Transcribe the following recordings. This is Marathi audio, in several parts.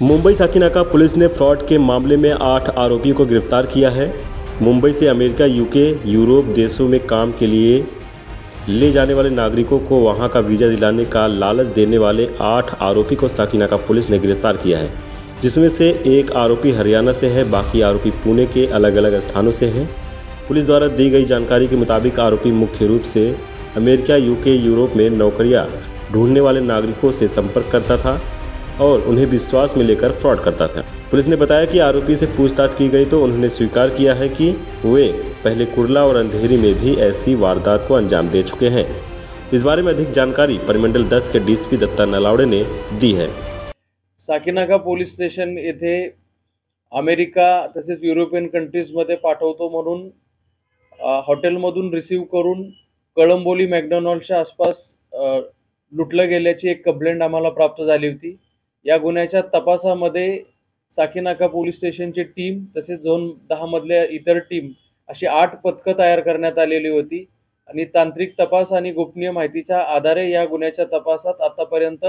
मुंबई साकीनाका पुलिस ने फ्रॉड के मामले में 8 आरोपियों को गिरफ्तार किया है। मुंबई से अमेरिका, यूके, यूरोप देशों में काम के लिए ले जाने वाले नागरिकों को वहां का वीज़ा दिलाने का लालच देने वाले 8 आरोपी को साकीनाका पुलिस ने गिरफ्तार किया है, जिसमें से एक आरोपी हरियाणा से है, बाकी आरोपी पुणे के अलग अलग स्थानों से हैं। पुलिस द्वारा दी गई जानकारी के मुताबिक आरोपी मुख्य रूप से अमेरिका, यूके, यूरोप में नौकरियां ढूंढने वाले नागरिकों से संपर्क करता था और उन्हें विश्वास में लेकर फ्रॉड करता था। पुलिस ने बताया कि आरोपी से पूछताछ की गई तो उन्होंने स्वीकार किया है कि वे पहले कुर्ला और अंधेरी में भी ऐसी वारदात को अंजाम दे चुके हैं। इस बारे में अधिक जानकारी परिमंडल 10 के डीएसपी दत्ता नलावडे ने दी है। साकीनाका पोलीस स्टेशन येथे अमेरिका तसेच युरोपियन कंट्रीजमध्ये पाठवतो म्हणून हॉटेलमधून रिसीव्ह करून कळंबोली मॅकडॉनल्ड्सच्या आसपास लुटलं गेल्याची एक कंप्लेंट आम्हाला प्राप्त झाली होती। या गुन्ह्याच्या तपासामध्ये साकीनाका पोलीस स्टेशनची टीम तसेच झोन 10 मधल्या इतर टीम अशी 8 पथकं तयार करण्यात आलेली होती आणि तांत्रिक तपास आणि गोपनीय माहितीच्या आधारे या गुन्ह्याच्या तपासात आतापर्यंत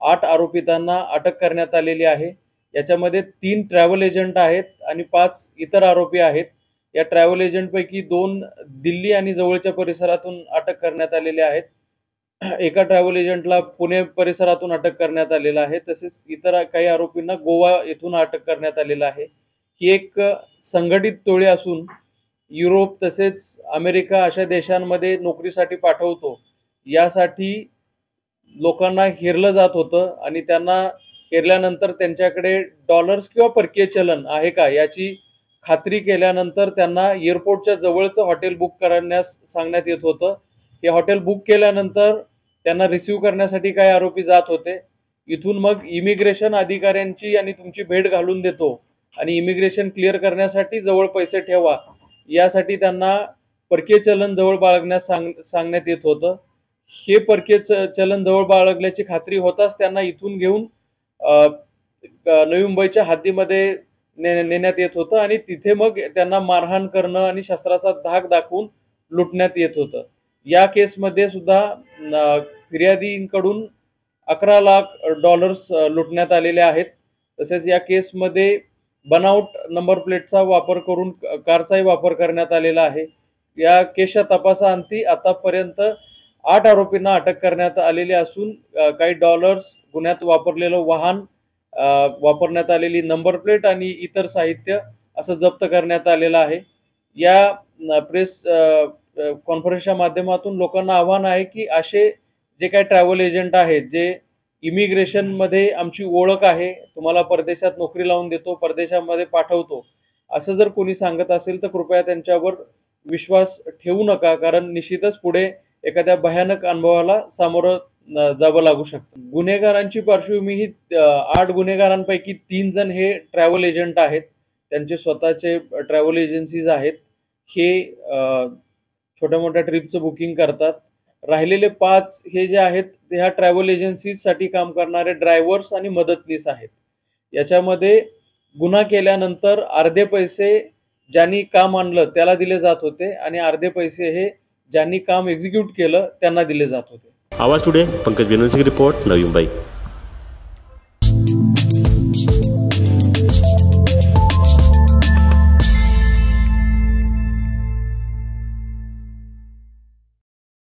8 आरोपितांना अटक करण्यात आलेली आहे। याच्यामध्ये 3 ट्रॅव्हल एजंट आहेत आणि 5 इतर आरोपी आहेत। या ट्रॅव्हल एजंटपैकी 2 दिल्ली आणि जवळच्या परिसरातून अटक करण्यात आलेले आहेत। एका ट्रॅव्हल एजंटला पुणे परिसरातून अटक करण्यात आलेला आहे, तसेच इतर काही आरोपींना गोवा येथून अटक करण्यात आलेला आहे। ही एक संघटित टोळी असून युरोप तसेच अमेरिका अशा देशांमध्ये नोकरीसाठी पाठवतो यासाठी लोकांना हेरलं जात होतं आणि त्यांना हेरल्यानंतर त्यांच्याकडे डॉलर्स किंवा परकीय चलन आहे का याची खात्री केल्यानंतर त्यांना एअरपोर्टच्या जवळचं हॉटेल बुक करण्यास सांगण्यात येत होतं। हे हॉटेल बुक केल्यानंतर त्यांना रिसीव्ह करण्यासाठी काही आरोपी जात होते। इथून मग इमिग्रेशन अधिकाऱ्यांची आणि तुमची भेट घालून देतो आणि इमिग्रेशन क्लिअर करण्यासाठी जवळ पैसे ठेवा यासाठी त्यांना परकीय चलन जवळ बाळगण्यास सांगण्यात येत होतं। हे परकीय चलन जवळ बाळगल्याची खात्री होताच त्यांना इथून घेऊन नवी मुंबईच्या हद्दीमध्ये नेण्यात येत होतं आणि तिथे मग त्यांना मारहाण करणं आणि शस्त्राचा धाक दाखवून लुटण्यात येत होतं। या केसमध्ये सुद्धा फिर्यादींकडून 11 लाख डॉलर्स लुटण्यात आलेले आहेत। तसेच या केसमध्ये बनावट नंबर प्लेटचा वापर करून कारचाही वापर करण्यात आलेला आहे। या केसच्या तपासाअंती आतापर्यंत 8 आरोपींना अटक करण्यात आलेली असून काही डॉलर्स, गुन्ह्यात वापरलेलं वाहन, वापरण्यात आलेली नंबर प्लेट आणि इतर साहित्य असं जप्त करण्यात आलेलं आहे। या प्रेस कॉन्फरन्सच्या माध्यमातून लोकांना आव्हान आहे की असे जे काही ट्रॅव्हल एजंट आहेत जे इमिग्रेशन मध्ये आमची ओळख आहे, तुम्हाला परदेशात नोकरी लावून देतो, परदेशामध्ये पाठवतो असं जर कोणी सांगत असेल तर कृपया त्यांच्यावर विश्वास ठेवू नका, कारण निश्चितच पुढे एखाद्या भयानक अनुभवाला सामोरं जावं लागू शकतं। गुन्हेगारांची पार्श्वभूमी ही 8 गुन्हेगारांपैकी 3 जण हे ट्रॅव्हल एजंट आहेत, त्यांचे स्वतःचे ट्रॅव्हल एजन्सीज आहेत। हे छोट्या मोठ्या ट्रिपचं बुकिंग करतात। राहिलेले 5 हे जे आहेत ते ह्या ट्रॅव्हल एजन्सीजसाठी काम करणारे ड्रायव्हर्स आणि मदतनीस आहेत। याच्यामध्ये गुन्हा केल्यानंतर अर्धे पैसे ज्यांनी काम आणलं त्याला दिले जात होते आणि अर्धे पैसे हे ज्यांनी काम एक्झिक्यूट केलं त्यांना दिले जात होते। आवाज टुडे पंकज बेनवसी की रिपोर्ट, नवी मुंबई।